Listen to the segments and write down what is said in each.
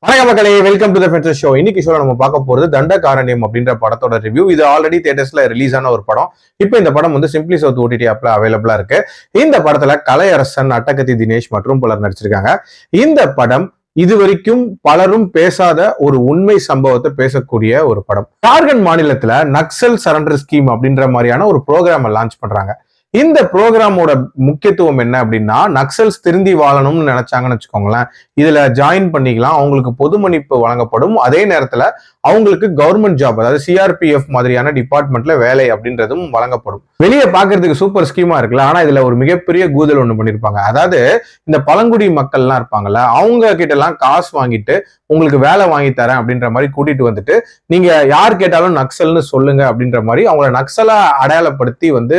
வணக்கம் மக்களே, welcome to the fences show. இன்னைக்கு ஷோல நம்ம பார்க்க போறது தண்டகாரண்யம் அப்படின்ற படத்தோட ரிவ்யூ. இது ஆல்ரெடி தியேட்டர்ஸ்ல ரிலீஸ் ஆன ஒரு படம். இப்போ இந்த படம் வந்து சிம்பிளி சவுத் ஓடிடி ஆப்ல அவைலபிளா இருக்கு. இந்த படத்துல கலையரசன், அட்டகத்தி தினேஷ் மற்றும் பலர் நடிச்சிருக்காங்க. இந்த படம் இதுவரைக்கும் பலரும் பேசாத ஒரு உண்மை சம்பவத்தை பேசக்கூடிய ஒரு படம். ஜார்க்கண்ட் மாநிலத்துல நக்சல் சரண்டர் ஸ்கீம் அப்படின்ற மாதிரியான ஒரு ப்ரோக்ராம் லான்ச் பண்றாங்க. இந்த ப்ரோக்ராமோட முக்கியத்துவம் என்ன அப்படின்னா, நக்சல்ஸ் திருந்தி வாழணும்னு நினைச்சாங்கன்னு வச்சுக்கோங்களேன், இதுல ஜாயின் பண்ணிக்கலாம். அவங்களுக்கு பொது மன்னிப்பு வழங்கப்படும். அதே நேரத்துல அவங்களுக்கு கவர்மெண்ட் ஜாப், அதாவது சிஆர்பிஎஃப் மாதிரியான டிபார்ட்மெண்ட்ல வேலை அப்படின்றதும் வழங்கப்படும். வெளியே பாக்குறதுக்கு சூப்பர் ஸ்கீமா இருக்குல்ல, ஆனா இதுல ஒரு மிகப்பெரிய கூதல் ஒண்ணு பண்ணிருப்பாங்க. அதாவது இந்த பழங்குடி மக்கள்லாம் இருப்பாங்கல்ல, அவங்க கிட்ட எல்லாம் காசு வாங்கிட்டு உங்களுக்கு வேலை வாங்கி தரேன் அப்படின்ற மாதிரி கூட்டிட்டு வந்துட்டு, நீங்க யார் கேட்டாலும் நக்சல்னு சொல்லுங்க அப்படின்ற மாதிரி அவங்கள நக்சலா அடையாளப்படுத்தி வந்து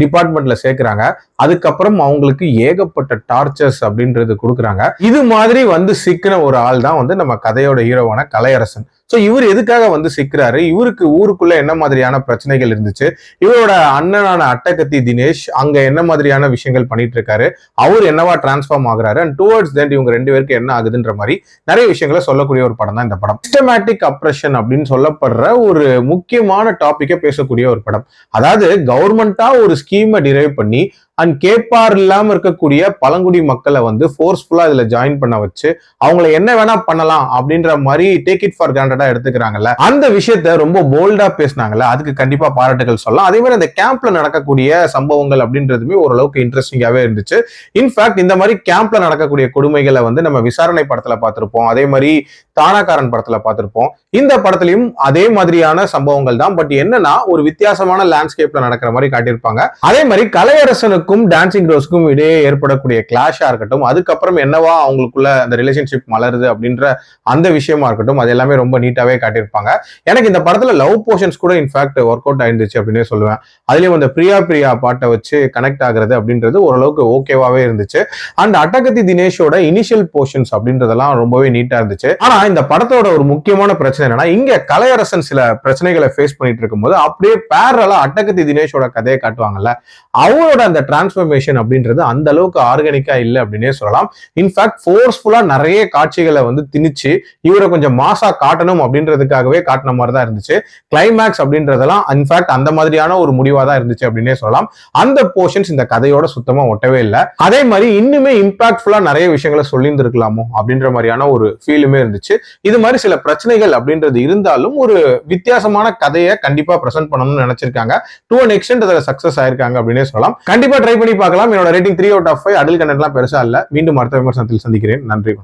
டிபார்ட்மெண்ட்ல சேர்க்கிறாங்க. அதுக்கப்புறம் அவங்களுக்கு ஏகப்பட்ட டார்ச்சர்ஸ் அப்படின்றது கொடுக்குறாங்க. இது மாதிரி வந்து சிக்கின ஒரு ஆள் தான் வந்து நம்ம கதையோட ஹீரோவான கலையரசன். சோ இவர் எதுக்காக வந்து சிக்கிறாரு, இவருக்கு ஊருக்குள்ள என்ன மாதிரியான பிரச்சனைகள் இருந்துச்சு, இவரோட அண்ணனான அட்டகத்தி தினேஷ் அங்க என்ன மாதிரியான விஷயங்கள் பண்ணிட்டு இருக்காரு, அவர் என்னவா டிரான்ஸ்ஃபார்ம் ஆகுறாரு, அண்ட் டுவர்ட்ஸ் தென் இவங்க ரெண்டு பேருக்கு என்ன ஆகுதுன்ற மாதிரி நிறைய விஷயங்களை சொல்லக்கூடிய ஒரு படம் தான் இந்த படம். சிஸ்டமேட்டிக் அப்ரஷன் அப்படின்னு சொல்லப்படுற ஒரு முக்கியமான டாபிக்கை பேசக்கூடிய ஒரு படம். அதாவது கவர்மெண்டா ஒரு ஸ்கீமை டிரைவ் பண்ணி அண்ட் கேட்பார் இல்லாம இருக்கக்கூடிய பழங்குடி மக்களை வந்து ஃபோர்ஸ்ஃபுல்லா இதுல ஜாயின் பண்ண வச்சு அவங்கள என்ன வேணா பண்ணலாம் அப்படின்ற மாதிரி டேக் இட் ஃபார் கிராண்டடா எடுத்துக்கிறாங்கல்ல, அந்த விஷயத்த ரொம்ப போல்டா பேசினாங்கல்ல, அதுக்கு கண்டிப்பா பாராட்டுகள் சொல்லலாம். அதே மாதிரி அந்த கேம்ப்ல நடக்கக்கூடிய சம்பவங்கள் அப்படின்றதுமே ஓரளவுக்கு இன்ட்ரெஸ்டிங்காவே இருந்துச்சு. இன்ஃபேக்ட் இந்த மாதிரி கேம்ப்ல நடக்கக்கூடிய கொடுமைகளை வந்து நம்ம விசாரணை படத்துல பார்த்திருப்போம், அதே மாதிரி தானாக்காரன் படத்துல பார்த்திருப்போம். இந்த படத்திலையும் அதே மாதிரியான சம்பவங்கள் தான். பட் என்னன்னா ஒரு வித்தியாசமான லேண்ட்ஸ்கேப்ல நடக்கிற மாதிரி காட்டியிருப்பாங்க. அதே மாதிரி கலையரசனுக்கும் டான்சிங் ரோஸ்க்கும் இடையே ஏற்படக்கூடிய கிளாஷா இருக்கட்டும், அதுக்கப்புறம் என்னவா அவங்களுக்குள்ள அந்த ரிலேஷன்ஷிப் மலருது அப்படின்ற அந்த விஷயமா இருக்கட்டும், அது எல்லாமே ரொம்ப நீட்டாவே காட்டியிருப்பாங்க. எனக்கு இந்த படத்துல லவ் போர்ஷன்ஸ் கூட இன்ஃபேக்ட் ஒர்க் அவுட் ஆயிருந்துச்சு அப்படின்னு சொல்லுவேன். அதுலயும் அந்த பிரியா பாட்டை வச்சு கனெக்ட் ஆகுறது அப்படின்றது ஓரளவுக்கு ஓகேவாவே இருந்துச்சு. அண்ட் அட்டகத்தி தினேஷோட இனிஷியல் போர்ஷன்ஸ் அப்படின்றதெல்லாம் ரொம்பவே நீட்டா இருந்துச்சு. ஆனா இந்த படத்தோட ஒரு முக்கியமான பிரச்சனை என்னன்னா, இங்க கலையரசன் சில பிரச்சனைகளை ஃபேஸ் பண்ணிட்டு இருக்கும்போது அப்படியே பேரலா அட்டகத்தி தினேஷோட கதையை காட்டுவாங்கல்ல, அவரோட அந்த டிரான்ஸ்ஃபர்மேஷன் அப்படின்றது அந்த அளவுக்கு ஆர்கானிக்கா இல்லை அப்படின்னே சொல்லலாம். இன்ஃபேக்ட் ஃபோர்ஸ்ஃபுல்லா நிறைய காட்சிகளை வந்து திணிச்சு இவரை கொஞ்சம் மாசா காட்டணும் அப்படின்றதுக்காகவே காட்டின மாதிரி தான் இருந்துச்சு. கிளைமேக்ஸ் அப்படின்றதெல்லாம் இன்ஃபேக்ட் அந்த மாதிரியான ஒரு முடிவா தான் இருந்துச்சு அப்படின்னே சொல்லலாம். அந்த போர்ஷன்ஸ் இந்த கதையோட சுத்தமா ஒட்டவே இல்லை. அதே மாதிரி இன்னுமே இம்பாக்ட்ஃபுல்லா நிறைய விஷயங்களை சொல்லியிருந்திருக்கலாமோ அப்படின்ற மாதிரியான ஒரு ஃபீலுமே இருந்துச்சு. இது மாதிரி சில பிரச்சனைகள் அப்படின்றது இருந்தாலும் ஒரு வித்தியாசமான கதையை கண்டிப்பா பிரசன்ட் பண்ணணும்னு நினைச்சிருக்காங்க. டு அன் எக்ஸ்டென்ட் அதுல சக்சஸ் ஆயிருக்காங்க அப்படின்னே சொல்லலாம். கண்டிப்பா ட்ரை பண்ணி பார்க்கலாம். என்னோட ரேட்டிங் 3 out of 5. அடல் கண்டென்ட்லாம் பெருசா இல்ல. மீண்டும் அடுத்த விமர்சனத்தில் சந்திக்கிறேன். நன்றி.